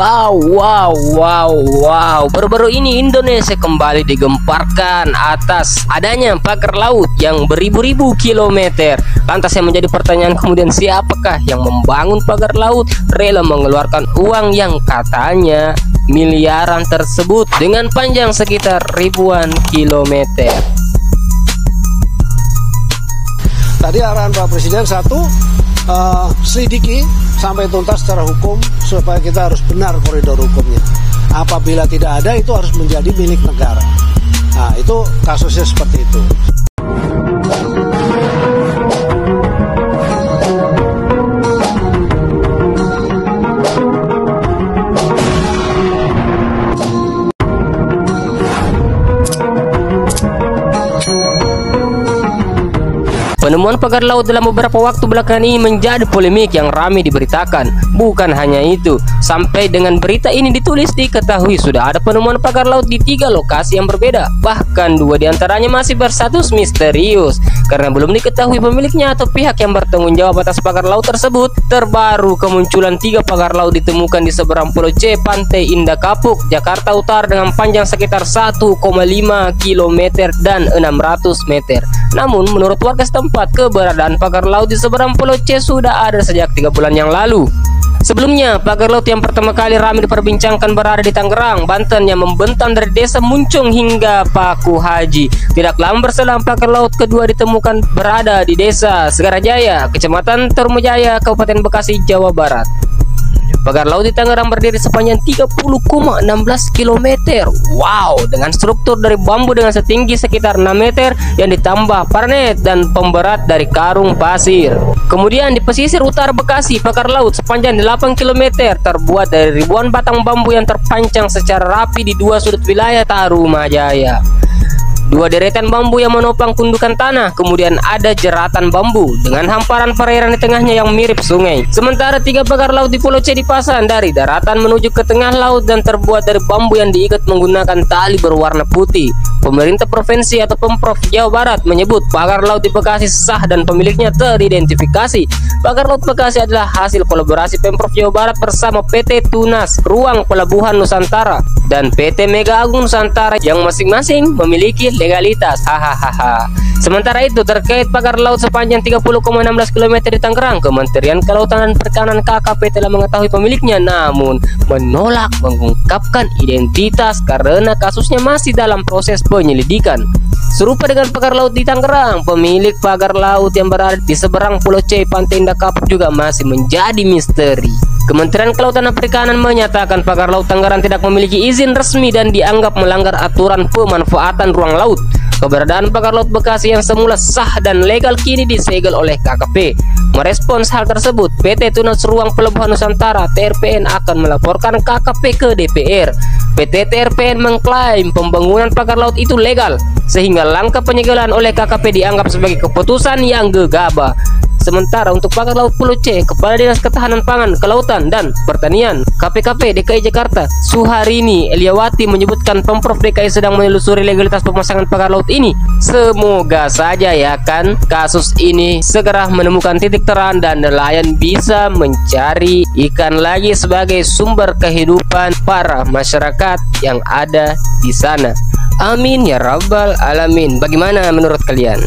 Wow. Baru-baru ini Indonesia kembali digemparkan atas adanya pagar laut yang beribu-ribu kilometer. Lantas yang menjadi pertanyaan kemudian, siapakah yang membangun pagar laut, rela mengeluarkan uang yang katanya miliaran tersebut dengan panjang sekitar ribuan kilometer? Tadi arahan Pak Presiden satu, selidiki sampai tuntas secara hukum supaya kita harus benar koridor hukumnya. Apabila tidak ada, itu harus menjadi milik negara. Nah, itu kasusnya seperti itu. Penemuan pagar laut dalam beberapa waktu belakangan ini menjadi polemik yang ramai diberitakan. Bukan hanya itu, sampai dengan berita ini ditulis diketahui sudah ada penemuan pagar laut di 3 lokasi yang berbeda. Bahkan 2 diantaranya masih berstatus misterius karena belum diketahui pemiliknya atau pihak yang bertanggung jawab atas pagar laut tersebut. Terbaru kemunculan 3 pagar laut ditemukan di seberang Pulau C, Pantai Indah Kapuk, Jakarta Utara dengan panjang sekitar 1,5 km dan 600 meter. Namun menurut warga setempat, keberadaan pagar laut di seberang Pulau C sudah ada sejak 3 bulan yang lalu. Sebelumnya, pagar laut yang pertama kali ramai diperbincangkan berada di Tangerang, Banten yang membentang dari desa Muncung hingga Paku Haji. Tidak lama berselang, pagar laut kedua ditemukan berada di desa Segarajaya, Kecamatan Tarumajaya, Kabupaten Bekasi, Jawa Barat. Pagar laut di Tangerang berdiri sepanjang 30,16 km. Wow, dengan struktur dari bambu dengan setinggi sekitar 6 meter yang ditambah parnet dan pemberat dari karung pasir. Kemudian di pesisir utara Bekasi, pagar laut sepanjang 8 km terbuat dari ribuan batang bambu yang terpancang secara rapi di 2 sudut wilayah Tarumajaya. 2 deretan bambu yang menopang gundukan tanah, kemudian ada jeratan bambu dengan hamparan perairan di tengahnya yang mirip sungai. Sementara 3 pagar laut di Pulau C dipasang dari daratan menuju ke tengah laut dan terbuat dari bambu yang diikat menggunakan tali berwarna putih. Pemerintah provinsi atau Pemprov Jawa Barat menyebut pagar laut di Bekasi sah dan pemiliknya teridentifikasi. Pagar laut Bekasi adalah hasil kolaborasi Pemprov Jawa Barat bersama PT Tunas Ruang Pelabuhan Nusantara dan PT Mega Agung Nusantara yang masing-masing memiliki legalitas. Hahaha. Sementara itu, terkait pagar laut sepanjang 30,16 km di Tangerang, Kementerian Kelautan dan Perikanan KKP telah mengetahui pemiliknya, namun menolak mengungkapkan identitas karena kasusnya masih dalam proses penyelidikan. Serupa dengan pagar laut di Tangerang, pemilik pagar laut yang berada di seberang Pulau C, Pantai Indah Kapuk juga masih menjadi misteri. Kementerian Kelautan dan Perikanan menyatakan pagar laut Tangerang tidak memiliki izin resmi dan dianggap melanggar aturan pemanfaatan ruang laut. Keberadaan pagar laut Bekasi yang semula sah dan legal kini disegel oleh KKP. Merespons hal tersebut, PT Tunas Ruang Pelabuhan Nusantara (TRPN) akan melaporkan KKP ke DPR. PT TRPN mengklaim pembangunan pagar laut itu legal, sehingga langkah penyegelan oleh KKP dianggap sebagai keputusan yang gegabah. Sementara untuk pagar laut Pulau C, Kepala Dinas Ketahanan Pangan, Kelautan dan Pertanian KPKP DKI Jakarta, Suharini Eliawati menyebutkan Pemprov DKI sedang menelusuri legalitas pemasangan pagar laut ini. Semoga saja ya kan kasus ini segera menemukan titik terang dan nelayan bisa mencari ikan lagi sebagai sumber kehidupan para masyarakat yang ada di sana. Amin ya rabbal alamin. Bagaimana menurut kalian?